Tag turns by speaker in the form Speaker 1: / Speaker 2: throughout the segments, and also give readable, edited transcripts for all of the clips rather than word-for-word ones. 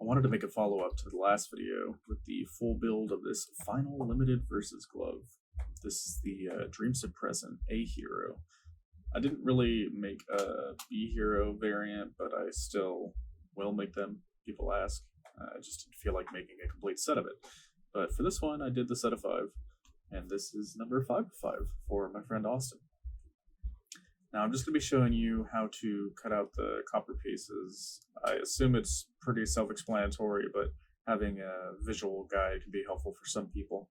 Speaker 1: I wanted to make a follow-up to the last video with the full build of this final limited versus glove. This is the Dream Suppressant A hero. I didn't really make a B hero variant, but I still will make them. People ask. I just didn't feel like making a complete set of it. But for this one, I did the set of 5, and this is number 5 of 5 for my friend Austin. Now I'm just going to be showing you how to cut out the copper pieces. I assume it's pretty self-explanatory, but having a visual guide can be helpful for some people.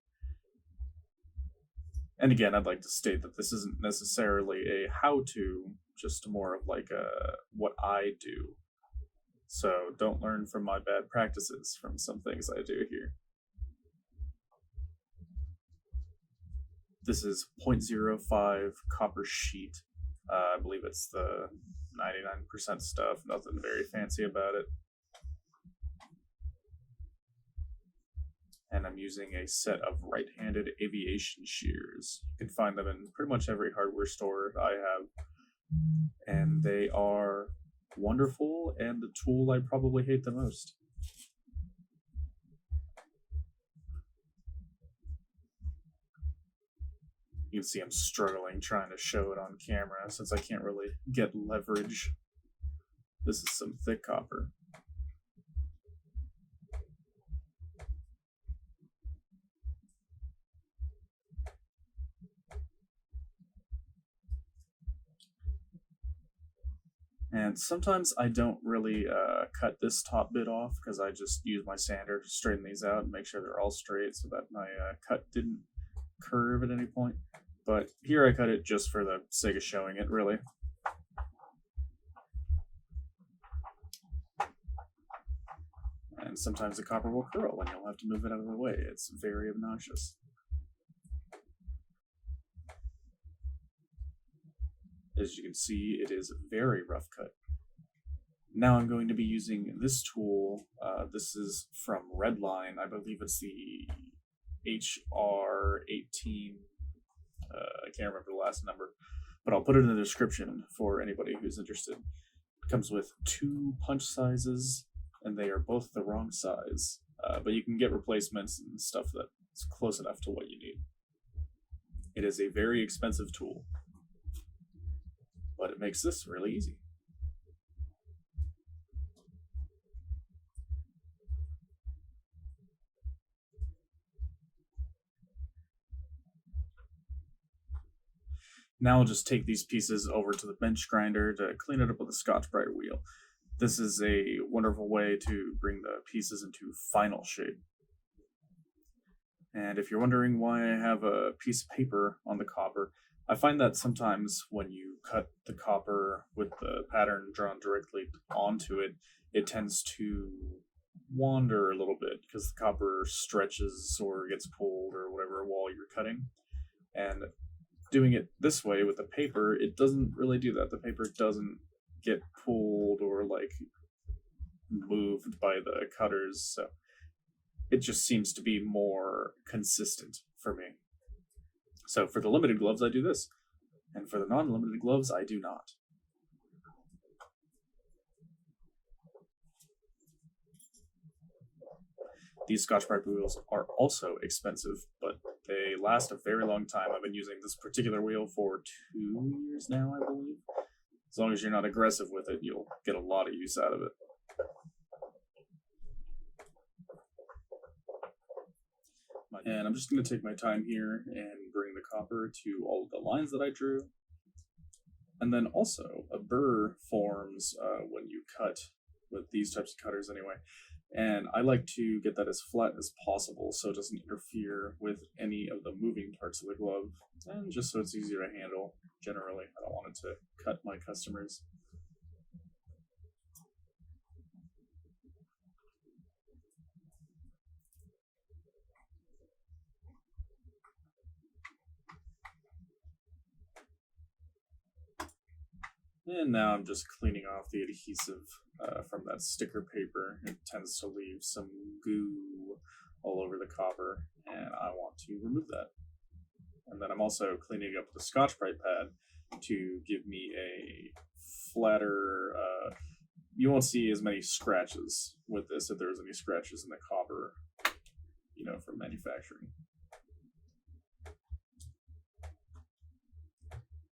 Speaker 1: And again, I'd like to state that this isn't necessarily a how-to, just more of like a what I do. So don't learn from my bad practices from some things I do here. This is 0.05 copper sheet. I believe it's the 99% stuff, nothing very fancy about it. And I'm using a set of right-handed aviation shears. You can find them in pretty much every hardware store I have. And they are wonderful and the tool I probably hate the most. You can see I'm struggling trying to show it on camera since I can't really get leverage. This is some thick copper. And sometimes I don't really cut this top bit off because I just use my sander to straighten these out and make sure they're all straight so that my cut didn't curve at any point. But here I cut it just for the sake of showing it, really. And sometimes the copper will curl and you'll have to move it out of the way. It's very obnoxious. As you can see, it is a very rough cut. Now I'm going to be using this tool. This is from Redline. I believe it's the HR18. I can't remember the last number, but I'll put it in the description for anybody who's interested. It comes with 2 punch sizes, and they are both the wrong size. But you can get replacements and stuff that's close enough to what you need. It is a very expensive tool, but it makes this really easy. Now I'll just take these pieces over to the bench grinder to clean it up with a Scotch-Brite wheel. This is a wonderful way to bring the pieces into final shape. And if you're wondering why I have a piece of paper on the copper, I find that sometimes when you cut the copper with the pattern drawn directly onto it, it tends to wander a little bit because the copper stretches or gets pulled or whatever while you're cutting. And doing it this way with the paper, it doesn't really do that. The paper doesn't get pulled or like moved by the cutters, so it just seems to be more consistent for me. So for the limited gloves, I do this, and for the non-limited gloves, I do not. These Scotch-Brite wheels are also expensive, but they last a very long time. I've been using this particular wheel for 2 years now, I believe. As long as you're not aggressive with it, you'll get a lot of use out of it. And I'm just going to take my time here and bring the copper to all of the lines that I drew. And then also, a burr forms when you cut, with these types of cutters anyway. And I like to get that as flat as possible so it doesn't interfere with any of the moving parts of the glove, and just so it's easier to handle generally. I don't want it to cut my customers. And now I'm just cleaning off the adhesive from that sticker paper. It tends to leave some goo all over the copper, and I want to remove that. And then I'm also cleaning up the Scotch-Brite pad to give me a flatter you won't see as many scratches with this if there's any scratches in the copper, from manufacturing.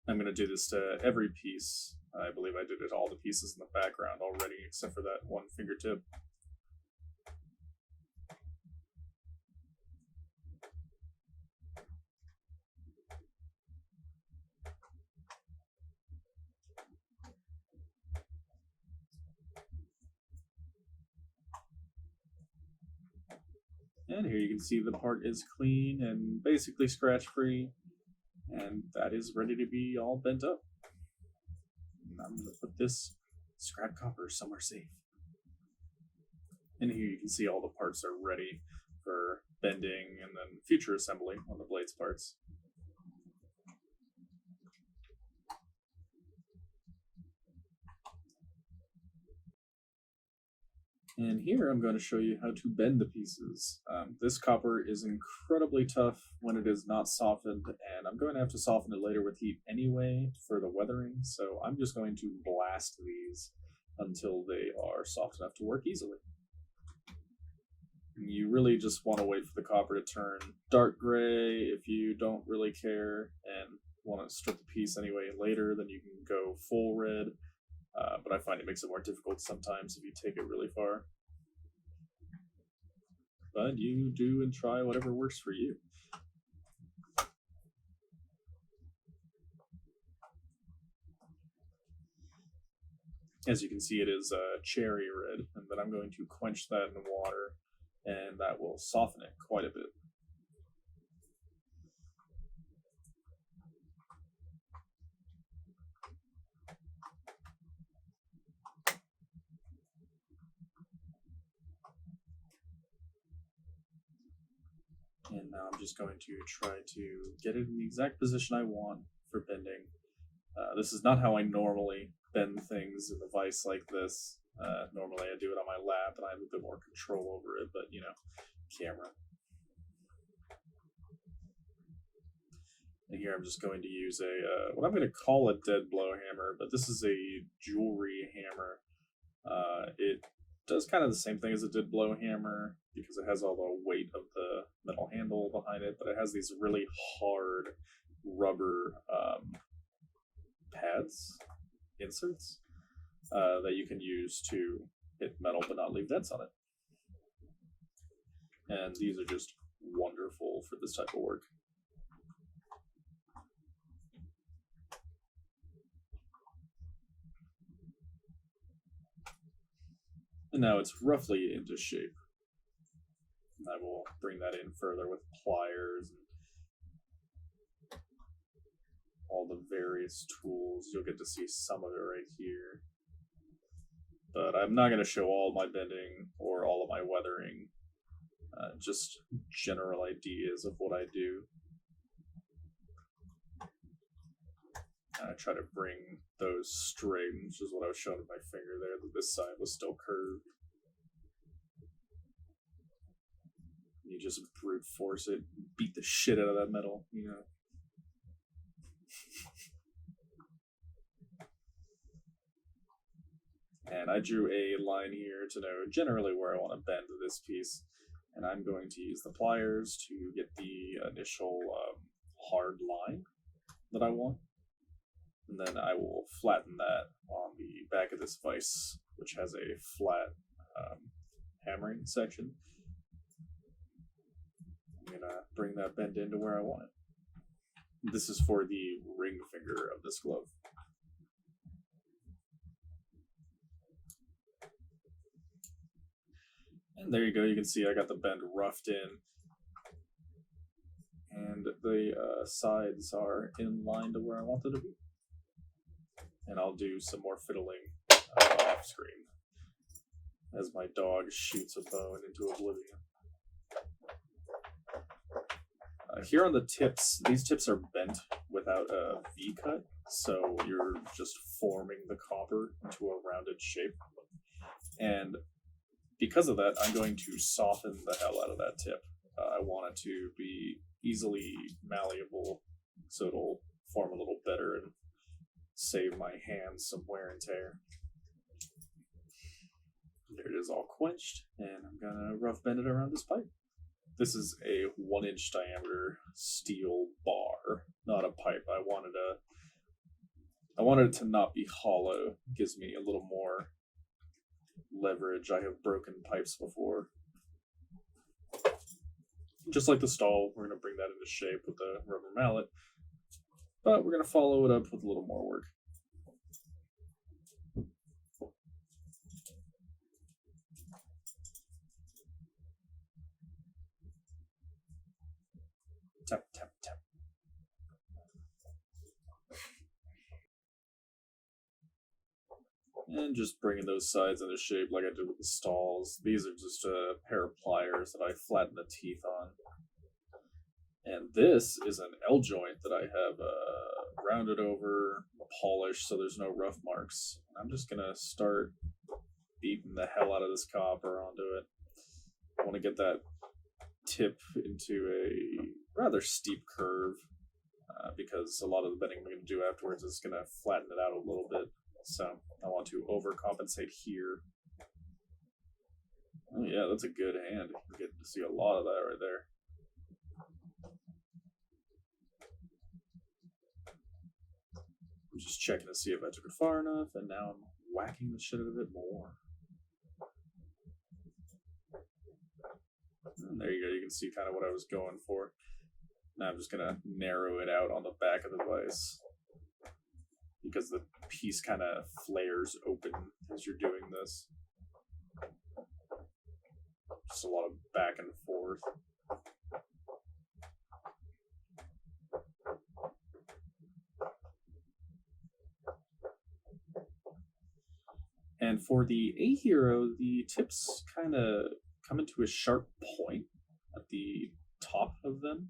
Speaker 1: I'm going to do this to every piece. I believe I did it to all the pieces in the background already, except for that one fingertip. And here you can see the part is clean and basically scratch-free, and that is ready to be all bent up. And I'm going to put this scrap copper somewhere safe. And here you can see all the parts are ready for bending and then future assembly on the blades parts. And here I'm going to show you how to bend the pieces. This copper is incredibly tough when it is not softened, and I'm going to have to soften it later with heat anyway for the weathering, so I'm just going to blast these until they are soft enough to work easily. You really just want to wait for the copper to turn dark gray. If you don't really care and want to strip the piece anyway later, then you can go full red. But I find it makes it more difficult sometimes if you take it really far. But you do and try whatever works for you. As you can see, it is cherry red, and then I'm going to quench that in water, and that will soften it quite a bit. And now I'm just going to try to get it in the exact position I want for bending. This is not how I normally bend things in the vise like this. Normally I do it on my lap and I have a bit more control over it, but camera. And here I'm just going to use what I'm going to call a dead blow hammer, but this is a jewelry hammer. It does kind of the same thing as a dead blow hammer because it has all the weight of the metal handle behind it, but it has these really hard rubber pads, inserts, that you can use to hit metal but not leave dents on it. And these are just wonderful for this type of work. And now it's roughly into shape. And I will bring that in further with pliers and all the various tools. You'll get to see some of it right here. But I'm not going to show all my bending or all of my weathering, just general ideas of what I do. I try to bring those straight, which is what I was showing with my finger there, that this side was still curved. You just brute force it, beat the shit out of that metal, And I drew a line here to know generally where I want to bend this piece. And I'm going to use the pliers to get the initial hard line that I want. And then I will flatten that on the back of this vise, which has a flat hammering section. I'm going to bring that bend into where I want it. This is for the ring finger of this glove. And there you go, you can see I got the bend roughed in. And the sides are in line to where I want them to be. And I'll do some more fiddling off screen as my dog shoots a bone into oblivion. Here on the tips, these tips are bent without a V-cut, so you're just forming the copper into a rounded shape. And because of that, I'm going to soften the hell out of that tip. I want it to be easily malleable, so it'll form a little better and save my hands some wear and tear. is all quenched, and I'm gonna rough bend it around this pipe. This is a 1-inch diameter steel bar, not a pipe. I wanted it to not be hollow. It gives me a little more leverage. I have broken pipes before. Just like the stall, we're going to bring that into shape with the rubber mallet, but we're going to follow it up with a little more work. Tap, tap, tap. And just bringing those sides into shape like I did with the stalls. These are just a pair of pliers that I flatten the teeth on. And this is an L joint that I have rounded over, polished so there's no rough marks. I'm just going to start beating the hell out of this copper onto it. I want to get that tip into a rather steep curve because a lot of the bending I'm going to do afterwards is going to flatten it out a little bit. So I want to overcompensate here. Oh yeah, that's a good hand. You get to see a lot of that right there. I'm just checking to see if I took it far enough, and now I'm whacking the shit out of it more. And there you go, you can see kind of what I was going for. Now I'm just going to narrow it out on the back of the vise, because the piece kind of flares open as you're doing this. Just a lot of back and forth. And for the A hero, the tips kind of come into a sharp point at the top of them.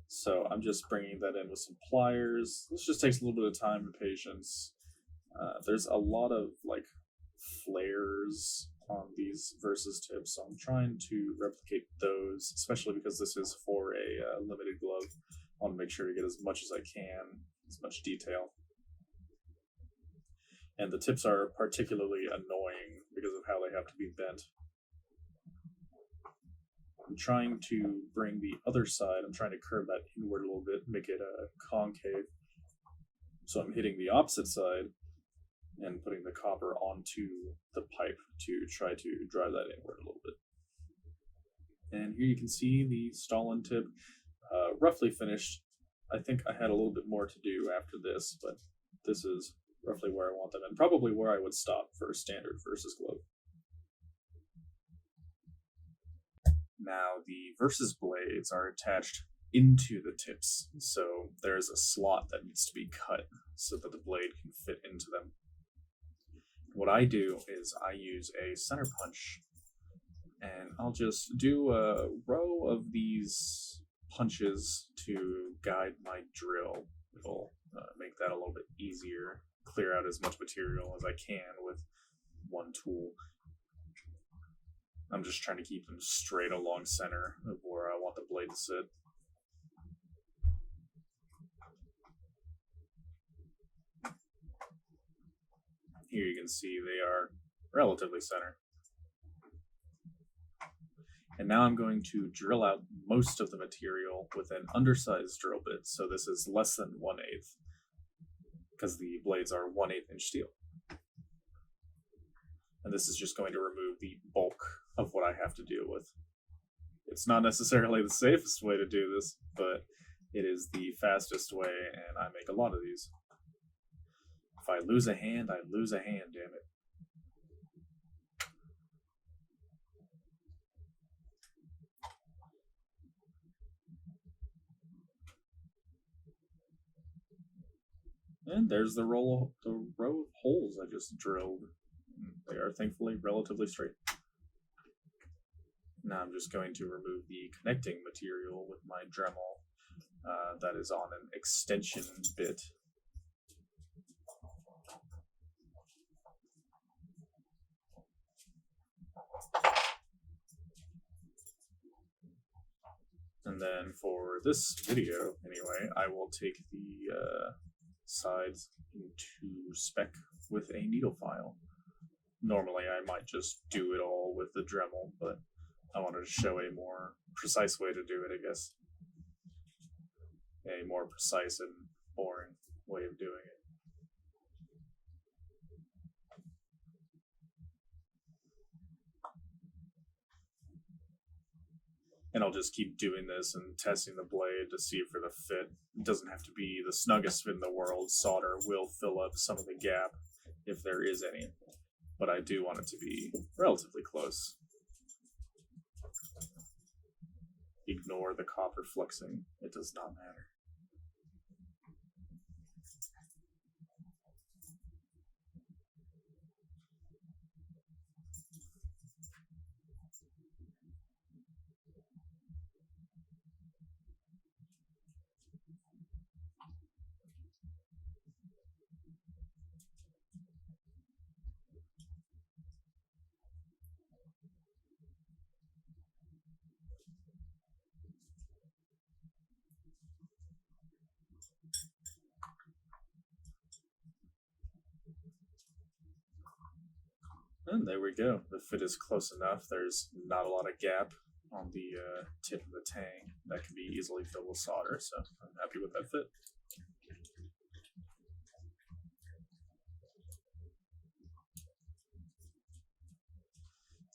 Speaker 1: So I'm just bringing that in with some pliers. This just takes a little bit of time and patience. There's a lot of like flares on these versus tips, so I'm trying to replicate those, especially because this is for a limited glove. I want to make sure to get as much as I can, as much detail. And the tips are particularly annoying because of how they have to be bent. I'm trying to bring the other side, I'm trying to curve that inward a little bit, make it concave. So I'm hitting the opposite side and putting the copper onto the pipe to try to drive that inward a little bit. And here you can see the stall and tip roughly finished. I think I had a little bit more to do after this, but this is roughly where I want them, and probably where I would stop for a standard versus glove. Now the versus blades are attached into the tips, so there's a slot that needs to be cut so that the blade can fit into them. What I do is I use a center punch, and I'll just do a row of these punches to guide my drill. It'll make that a little bit easier, clear out as much material as I can with one tool. I'm just trying to keep them straight along center of where I want the blade to sit. Here you can see they are relatively center. And now I'm going to drill out most of the material with an undersized drill bit, so this is less than 1/8, because the blades are 1/8 inch steel. And this is just going to remove the bulk of what I have to deal with. It's not necessarily the safest way to do this, but it is the fastest way, and I make a lot of these. If I lose a hand, I lose a hand, damn it. And there's the row of holes I just drilled. They are thankfully relatively straight. Now I'm just going to remove the connecting material with my Dremel that is on an extension bit. And then for this video, anyway, I will take the sides into spec with a needle file. Normally I might just do it all with the Dremel, but I wanted to show a more precise way to do it, I guess. A more precise and boring way of doing it. And I'll just keep doing this and testing the blade to see for the fit. It doesn't have to be the snuggest fit in the world. Solder will fill up some of the gap, if there is any. But I do want it to be relatively close. Ignore the copper flexing. It does not matter. And there we go. The fit is close enough. There's not a lot of gap on the tip of the tang that can be easily filled with solder, so I'm happy with that fit.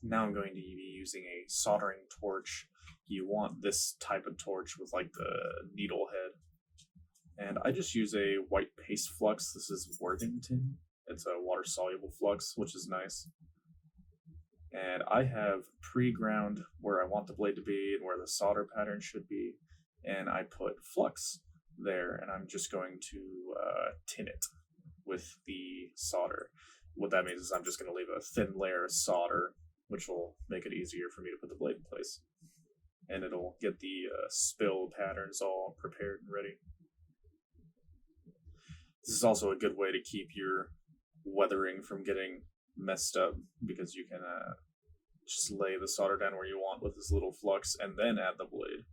Speaker 1: Now I'm going to be using a soldering torch. You want this type of torch with like the needle head. And I just use a white paste flux. This is Worthington. It's a water-soluble flux, which is nice. And I have pre-ground where I want the blade to be and where the solder pattern should be. And I put flux there, and I'm just going to tin it with the solder. What that means is I'm just going to leave a thin layer of solder, which will make it easier for me to put the blade in place. And it'll get the spill patterns all prepared and ready. This is also a good way to keep your weathering from getting messed up, because you can just lay the solder down where you want with this little flux and then add the blade.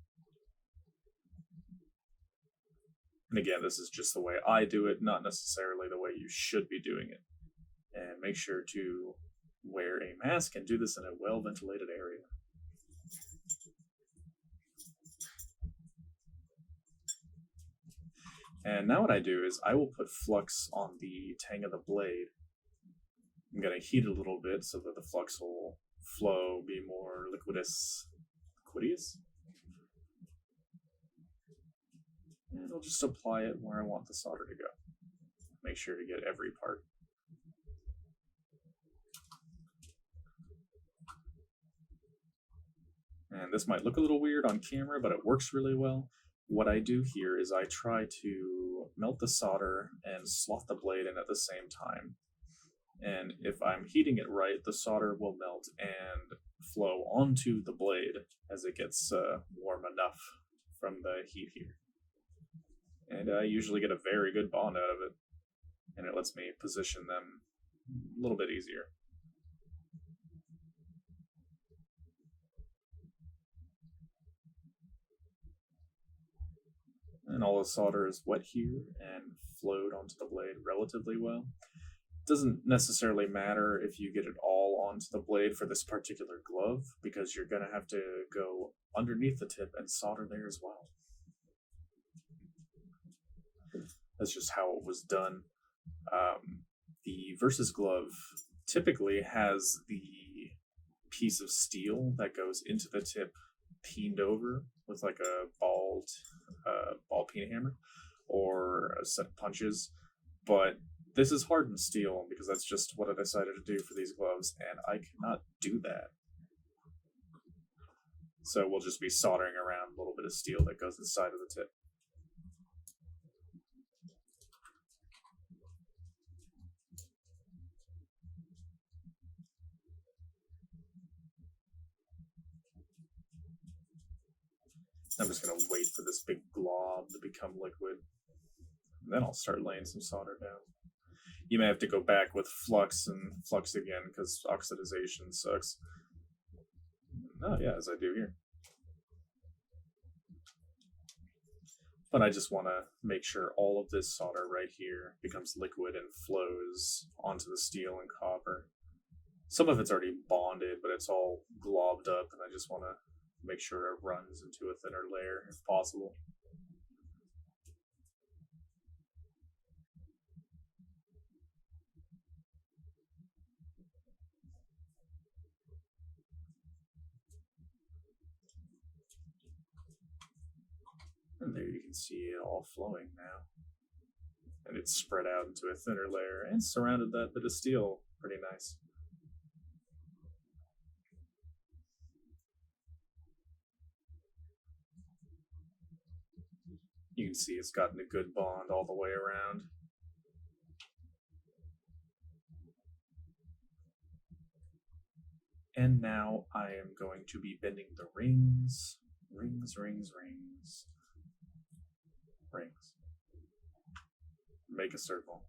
Speaker 1: And again, this is just the way I do it, not necessarily the way you should be doing it. And make sure to wear a mask and do this in a well-ventilated area. And now what I do is I will put flux on the tang of the blade. I'm going to heat it a little bit so that the flux will flow, be more liquidous. And I'll just apply it where I want the solder to go. Make sure to get every part. And this might look a little weird on camera, but it works really well. What I do here is I try to melt the solder and slot the blade in at the same time. And if I'm heating it right, the solder will melt and flow onto the blade as it gets warm enough from the heat here. And I usually get a very good bond out of it, and it lets me position them a little bit easier. And all the solder is wet here and flowed onto the blade relatively well. Doesn't necessarily matter if you get it all onto the blade for this particular glove, because you're going to have to go underneath the tip and solder there as well. That's just how it was done. The Versus glove typically has the piece of steel that goes into the tip peened over with like a ball peen hammer or a set of punches, but this is hardened steel because that's just what I decided to do for these gloves, and I cannot do that. So we'll just be soldering around a little bit of steel that goes inside of the tip. I'm just going to wait for this big glob to become liquid, and then I'll start laying some solder down. You may have to go back with flux and flux again because oxidization sucks. Oh yeah, as I do here. But I just want to make sure all of this solder right here becomes liquid and flows onto the steel and copper. Some of it's already bonded, but it's all globbed up, and I just want to make sure it runs into a thinner layer if possible. And there you can see it all flowing now. And it's spread out into a thinner layer and surrounded that bit of steel pretty nice. You can see it's gotten a good bond all the way around. And now I am going to be bending the rings. Rings, rings, rings. Rings. Make a circle.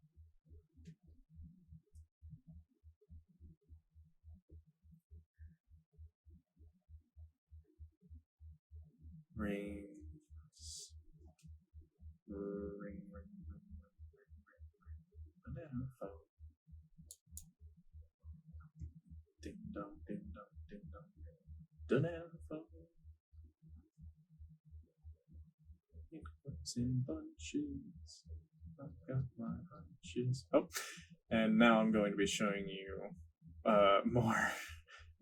Speaker 1: Rings. Ring, ring, ring, banana phone. Ding dong, ding dong, ding dong. Banana phone. It comes in bunches. I've got my hunches. Oh, and now I'm going to be showing you more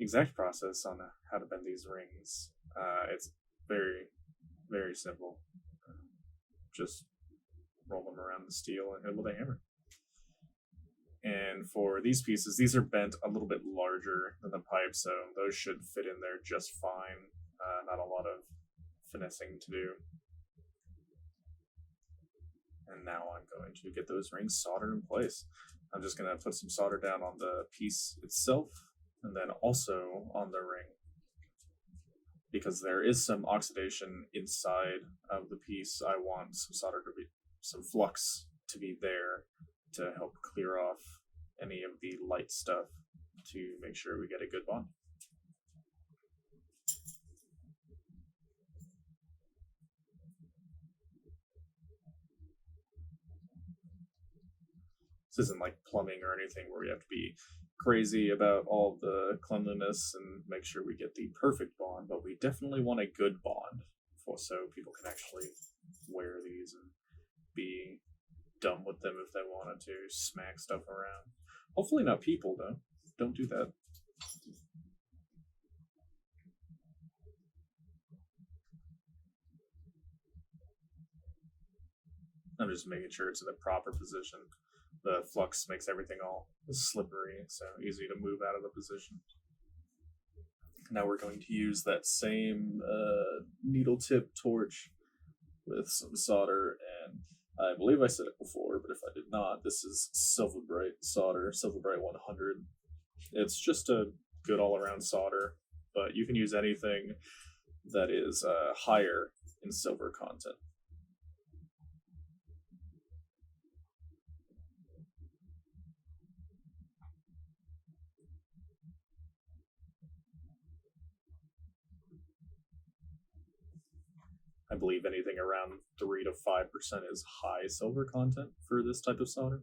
Speaker 1: exact process on how to bend these rings. It's very, very simple. Just roll them around the steel and hit with a hammer. And for these pieces, these are bent a little bit larger than the pipe, so those should fit in there just fine. Not a lot of finessing to do. And now I'm going to get those rings soldered in place. I'm just going to put some solder down on the piece itself, and then also on the ring, because there is some oxidation inside of the piece. I want some flux to be there to help clear off any of the light stuff to make sure we get a good bond. This isn't like plumbing or anything where we have to be crazy about all the cleanliness and make sure we get the perfect bond, but we definitely want a good bond so people can actually wear these and be dumb with them if they wanted to smack stuff around. Hopefully not people, though. Don't do that. I'm just making sure it's in the proper position. The flux makes everything all slippery, so easy to move out of the position. Now we're going to use that same needle tip torch with some solder, and I believe I said it before, but if I did not, this is Silver Bright solder, Silver Bright 100. It's just a good all-around solder, but you can use anything that is higher in silver content. I believe anything around 3 to 5% is high silver content for this type of solder.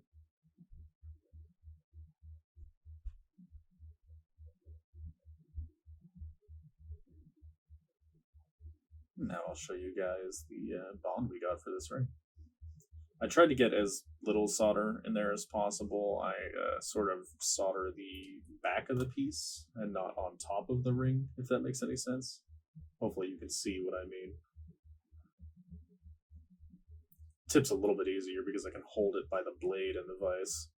Speaker 1: Now I'll show you guys the bond we got for this ring. I tried to get as little solder in there as possible. I sort of solder the back of the piece and not on top of the ring, if that makes any sense. Hopefully you can see what I mean. Tip's a little bit easier because I can hold it by the blade and the vise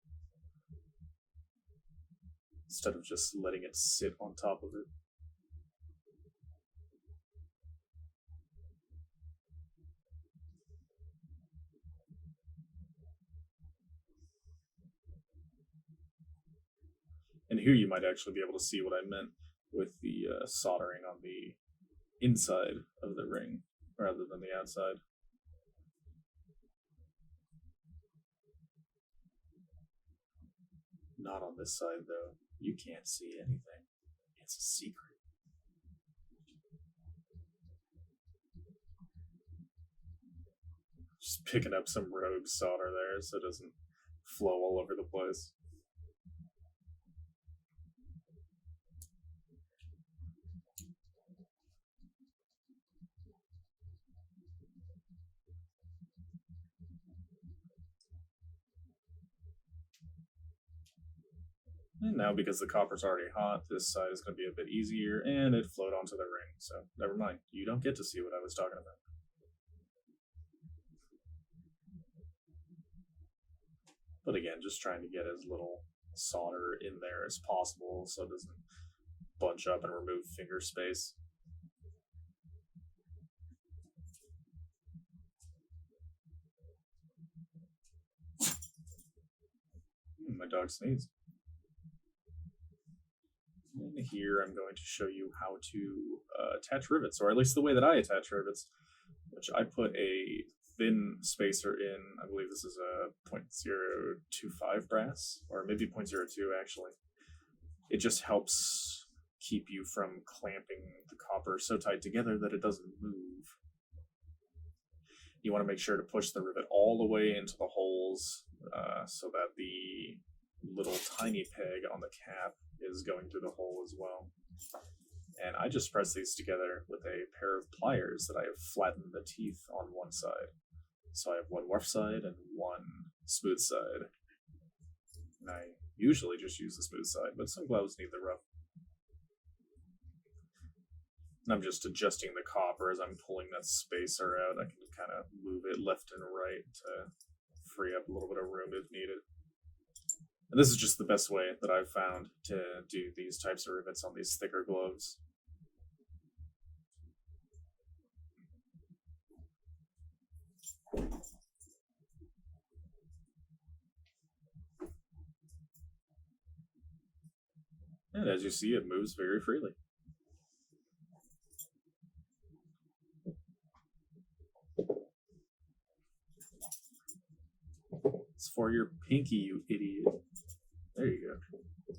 Speaker 1: instead of just letting it sit on top of it. And here you might actually be able to see what I meant with the soldering on the inside of the ring rather than the outside. Not on this side, though. You can't see anything. It's a secret. Just picking up some rogue solder there so it doesn't flow all over the place. And now, because the copper's already hot, this side is going to be a bit easier, and it flowed onto the ring. So never mind. You don't get to see what I was talking about. But again, just trying to get as little solder in there as possible so it doesn't bunch up and remove finger space. My dog sneezed. And here I'm going to show you how to attach rivets, or at least the way that I attach rivets, which I put a thin spacer in. I believe this is a 0.025 brass, or maybe 0.02 actually. It just helps keep you from clamping the copper so tight together that it doesn't move. You want to make sure to push the rivet all the way into the holes so that the little tiny peg on the cap is going through the hole as well. And I just press these together with a pair of pliers that I have flattened the teeth on one side. So I have one rough side and one smooth side. And I usually just use the smooth side, but some gloves need the rough. And I'm just adjusting the copper as I'm pulling that spacer out. I can kind of move it left and right to free up a little bit of room if needed. And this is just the best way that I've found to do these types of rivets on these thicker gloves. And as you see, it moves very freely. It's for your pinky, you idiot. There you go.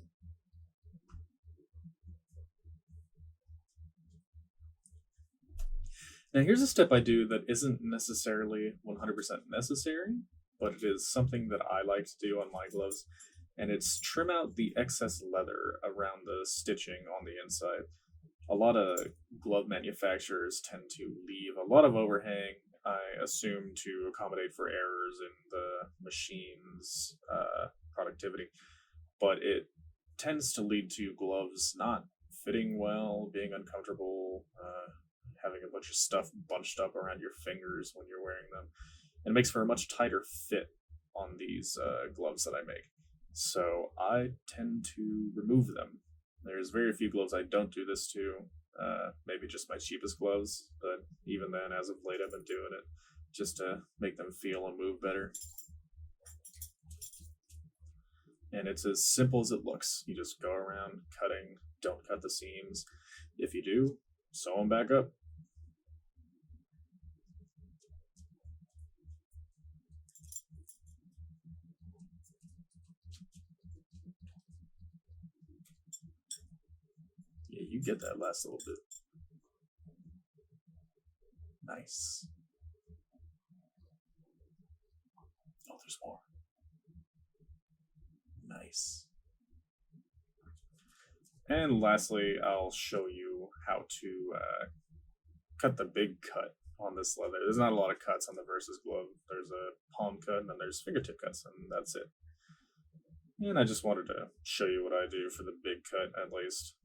Speaker 1: Now here's a step I do that isn't necessarily 100% necessary, but it is something that I like to do on my gloves, and it's trim out the excess leather around the stitching on the inside. A lot of glove manufacturers tend to leave a lot of overhang, I assume, to accommodate for errors in the machine's productivity, but it tends to lead to gloves not fitting well, being uncomfortable, having a bunch of stuff bunched up around your fingers when you're wearing them. And it makes for a much tighter fit on these gloves that I make. So I tend to remove them. There's very few gloves I don't do this to. Maybe just my cheapest gloves, but even then, as of late, I've been doing it just to make them feel and move better. And it's as simple as it looks. You just go around cutting, don't cut the seams. If you do, sew them back up. Yeah, you get that last little bit. Nice. Oh, there's more. Nice. And lastly, I'll show you how to cut the big cut on this leather. There's not a lot of cuts on the Versus glove. There's a palm cut, and then there's fingertip cuts, and that's it. And I just wanted to show you what I do for the big cut, at least.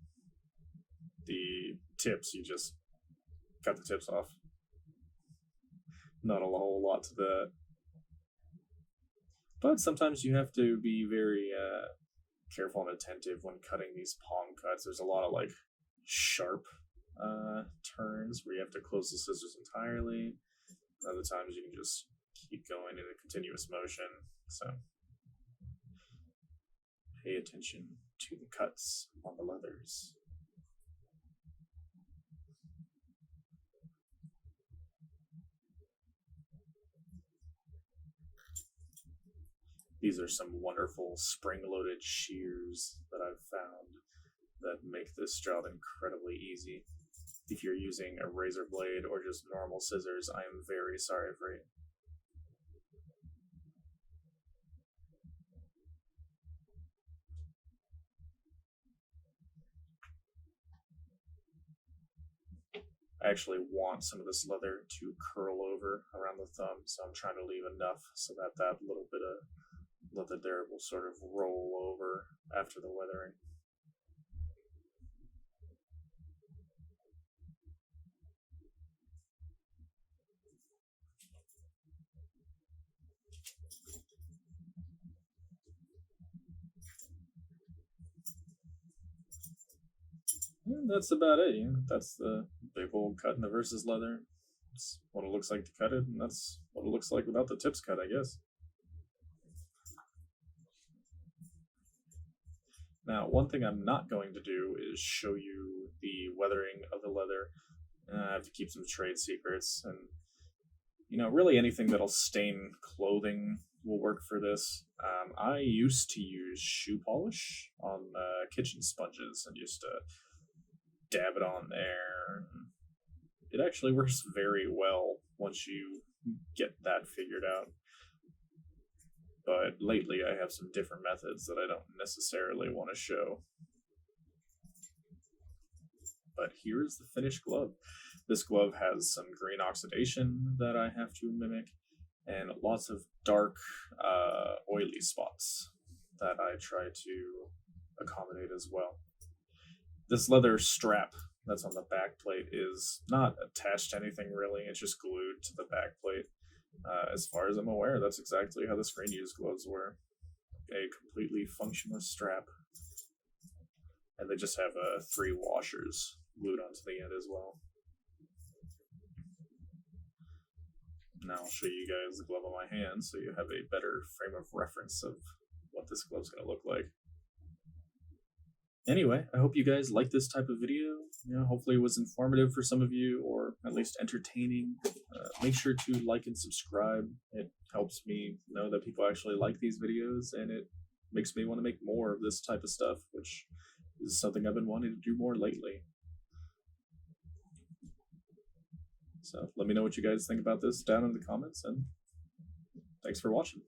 Speaker 1: The tips, you just cut the tips off. Not a whole lot to that. But sometimes you have to be very careful and attentive when cutting these palm cuts. There's a lot of like sharp turns where you have to close the scissors entirely. Other times you can just keep going in a continuous motion. So pay attention to the cuts on the leathers. These are some wonderful spring-loaded shears that I've found that make this job incredibly easy. If you're using a razor blade or just normal scissors, I am very sorry for you. I actually want some of this leather to curl over around the thumb, so I'm trying to leave enough so that that little bit of leather there will sort of roll over after the weathering. And that's about it. That's the big old cut in the versus leather. That's what it looks like to cut it, and that's what it looks like without the tips cut, I guess. Now, one thing I'm not going to do is show you the weathering of the leather. I have to keep some trade secrets, and really anything that'll stain clothing will work for this. I used to use shoe polish on kitchen sponges and used to dab it on there. It actually works very well once you get that figured out. But lately I have some different methods that I don't necessarily want to show. But here's the finished glove. This glove has some green oxidation that I have to mimic, and lots of dark, oily spots that I try to accommodate as well. This leather strap that's on the back plate is not attached to anything really, it's just glued to the back plate. As far as I'm aware, that's exactly how the screen use gloves were. A completely functionless strap. And they just have 3 washers glued onto the end as well. Now I'll show you guys the glove on my hand so you have a better frame of reference of what this glove's going to look like. Anyway, I hope you guys like this type of video. Hopefully it was informative for some of you, or at least entertaining. Make sure to like and subscribe. It helps me know that people actually like these videos, and it makes me want to make more of this type of stuff, which is something I've been wanting to do more lately. So let me know what you guys think about this down in the comments, and thanks for watching.